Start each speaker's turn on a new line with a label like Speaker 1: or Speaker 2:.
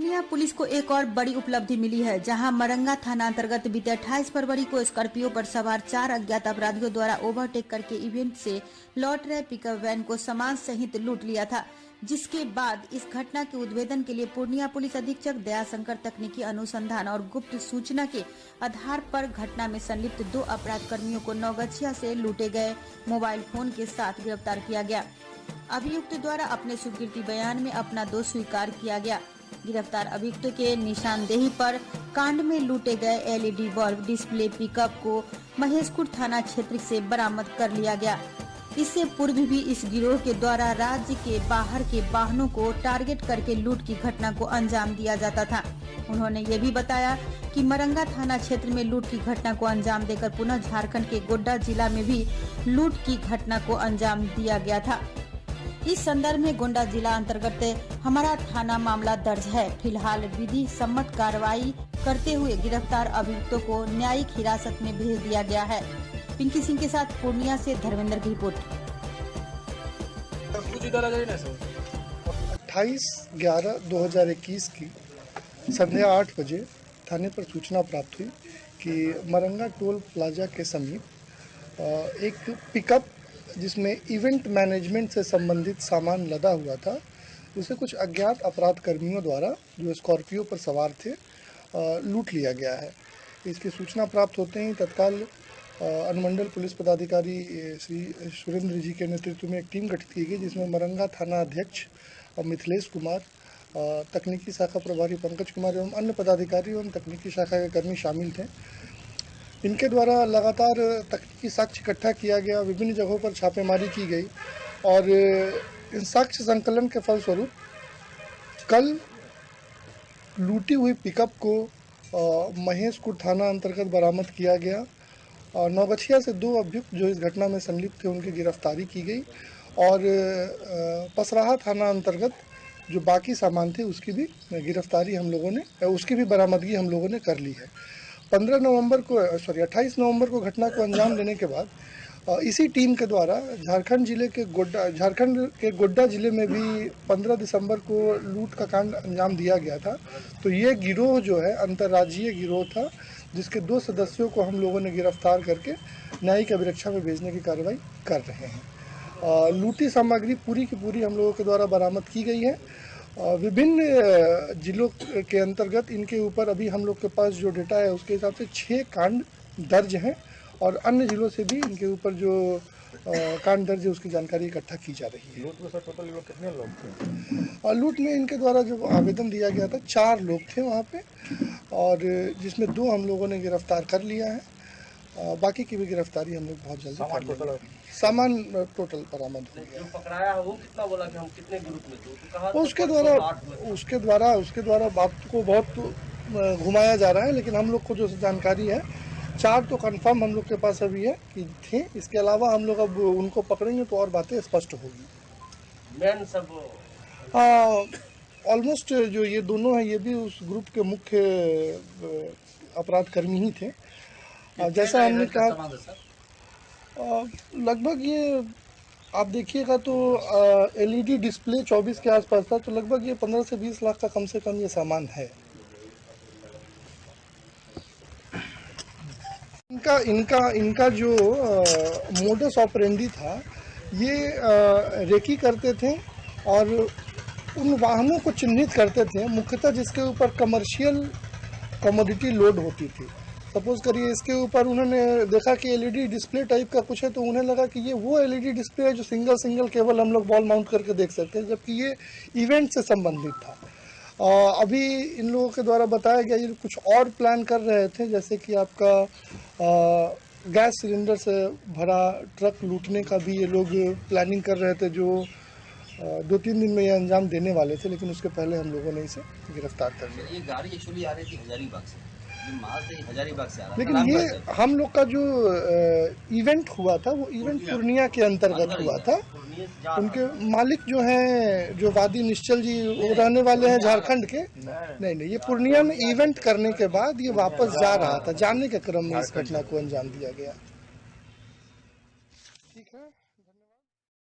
Speaker 1: Purnia police को एक और बड़ी उपलब्धि मिली है, जहां मरंगा थाना अंतर्गत बीते 28 फरवरी को स्कॉर्पियो पर सवार 4 अज्ञात अपराधियों द्वारा ओवरटेक करके इवेंट से लौट रहे पिकअप वैन को सामान सहित लूट लिया था। जिसके बाद इस घटना के उद्भेदन के लिए पूर्णिया पुलिस अधीक्षक दयाशंकर तकनीकी अनुसंधान और गुप्त सूचना के आधार पर घटना में संलिप्त 2 अपराध कर्मियों को नौगछिया से लूटे गए मोबाइल फोन के साथ गिरफ्तार किया गया। अभियुक्त द्वारा अपने स्वीकृति बयान में अपना दोष स्वीकार किया गया। गिरफ्तार अभियुक्त के निशानदेही पर कांड में लूटे गए एलईडी बल्ब डिस्प्ले पिकअप को महेशखुर्द थाना क्षेत्र से बरामद कर लिया गया। इससे पूर्व भी इस गिरोह के द्वारा राज्य के बाहर के वाहनों को टारगेट करके लूट की घटना को अंजाम दिया जाता था। उन्होंने ये भी बताया कि मरंगा थाना क्षेत्र में लूट की घटना को अंजाम देकर पुनः झारखंड के गोड्डा जिला में भी लूट की घटना को अंजाम दिया गया था। इस संदर्भ में गोंडा जिला अंतर्गत हमारा थाना मामला दर्ज है। फिलहाल विधि सम्मत कार्रवाई करते हुए गिरफ्तार अभियुक्तों को न्यायिक हिरासत में भेज दिया गया है। पिंकी सिंह के साथ पूर्णिया से धर्मेंद्र की रिपोर्ट।
Speaker 2: 28/11/2021 की संध्या 8 बजे थाने पर सूचना प्राप्त हुई कि मरंगा टोल प्लाजा के समीप एक पिकअप जिसमें इवेंट मैनेजमेंट से संबंधित सामान लदा हुआ था, उसे कुछ अज्ञात अपराध कर्मियों द्वारा जो स्कॉर्पियो पर सवार थे लूट लिया गया है। इसकी सूचना प्राप्त होते ही तत्काल अनुमंडल पुलिस पदाधिकारी श्री सुरेंद्र जी के नेतृत्व में एक टीम गठित की गई, जिसमें मरंगा थाना अध्यक्ष मिथिलेश कुमार, तकनीकी शाखा प्रभारी पंकज कुमार एवं अन्य पदाधिकारी एवं तकनीकी शाखा के कर्मी शामिल थे। इनके द्वारा लगातार तकनीकी साक्ष्य इकट्ठा किया गया, विभिन्न जगहों पर छापेमारी की गई और इन साक्ष्य संकलन के फलस्वरूप कल लूटी हुई पिकअप को महेशखुर्द थाना अंतर्गत बरामद किया गया और नौगछिया से 2 अभियुक्त जो इस घटना में संलिप्त थे उनकी गिरफ्तारी की गई और पसराहा थाना अंतर्गत जो बाकी सामान थे उसकी भी गिरफ्तारी हम लोगों ने, उसकी भी बरामदगी हम लोगों ने कर ली है। 28 नवंबर को घटना को अंजाम देने के बाद इसी टीम के द्वारा झारखंड के गोड्डा जिले में भी 15 दिसंबर को लूट का कांड अंजाम दिया गया था। तो ये गिरोह जो है अंतर्राज्यीय गिरोह था, जिसके 2 सदस्यों को हम लोगों ने गिरफ्तार करके न्यायिक अभिरक्षा में भेजने की कार्रवाई कर रहे हैं। लूटी सामग्री पूरी की पूरी हम लोगों के द्वारा बरामद की गई है। विभिन्न जिलों के अंतर्गत इनके ऊपर अभी हम लोग के पास जो डेटा है उसके हिसाब से 6 कांड दर्ज हैं और अन्य जिलों से भी इनके ऊपर जो कांड दर्ज है उसकी जानकारी इकट्ठा की जा रही है।
Speaker 3: लूट में सर टोटल लोग कितने लोग थे?
Speaker 2: लूट में इनके द्वारा जो आवेदन दिया गया था 4 लोग थे वहाँ पे और जिसमें 2 हम लोगों ने गिरफ्तार कर लिया है। बाकी की भी गिरफ्तारी हम लोग बहुत जल्दी कर लेंगे। सामान टोटल बरामद हो गया।
Speaker 4: जो पकड़ाया है वो कितना बोला कि हम कितने ग्रुप में थे? तो कहा
Speaker 2: उसके द्वारा बात को बहुत घुमाया जा रहा है, लेकिन हम लोग को जो जानकारी है 4 तो कंफर्म हम लोग के पास अभी है कि थे। इसके अलावा हम लोग अब उनको पकड़ेंगे तो और बातें स्पष्ट होगी।
Speaker 4: मैन सब
Speaker 2: ऑलमोस्ट जो ये दोनों हैं ये भी उस ग्रुप के मुख्य अपराध कर्मी ही थे। जैसा हमने कहा लगभग ये आप देखिएगा तो एलईडी डिस्प्ले 24 के आसपास था, तो लगभग ये 15 से 20 लाख का कम से कम ये सामान है। इनका जो मोडस ऑपरेंडी था, ये रेकी करते थे और उन वाहनों को चिन्हित करते थे मुख्यतः जिसके ऊपर कमर्शियल कमोडिटी लोड होती थी। सपोज करिए इसके ऊपर उन्होंने देखा कि एलईडी डिस्प्ले टाइप का कुछ है, तो उन्हें लगा कि ये वो एलईडी डिस्प्ले है जो सिंगल केवल हम लोग वॉल माउंट करके देख सकते हैं, जबकि ये इवेंट से संबंधित था। अभी इन लोगों के द्वारा बताया गया ये कुछ और प्लान कर रहे थे, जैसे कि आपका गैस सिलेंडर से भरा ट्रक लूटने का भी ये लोग प्लानिंग कर रहे थे, जो 2-3 दिन में ये अंजाम देने वाले थे, लेकिन उसके पहले हम लोगों ने इसे गिरफ्तार कर लिया।
Speaker 5: ये गाड़ी एक्चुअली आ रही थी हजारीबाग से, माल से हजारीबाग से आ रहा था।
Speaker 2: लेकिन ये हम लोग का जो इवेंट हुआ था वो इवेंट पूर्णिया के अंतर्गत हुआ था। उनके मालिक जो हैं, जो वादी निश्चल जी, वो रहने वाले हैं झारखंड के। नहीं, ये पूर्णिया में इवेंट करने के बाद ये वापस जा रहा था, जाने के क्रम में इस घटना को अंजाम दिया गया।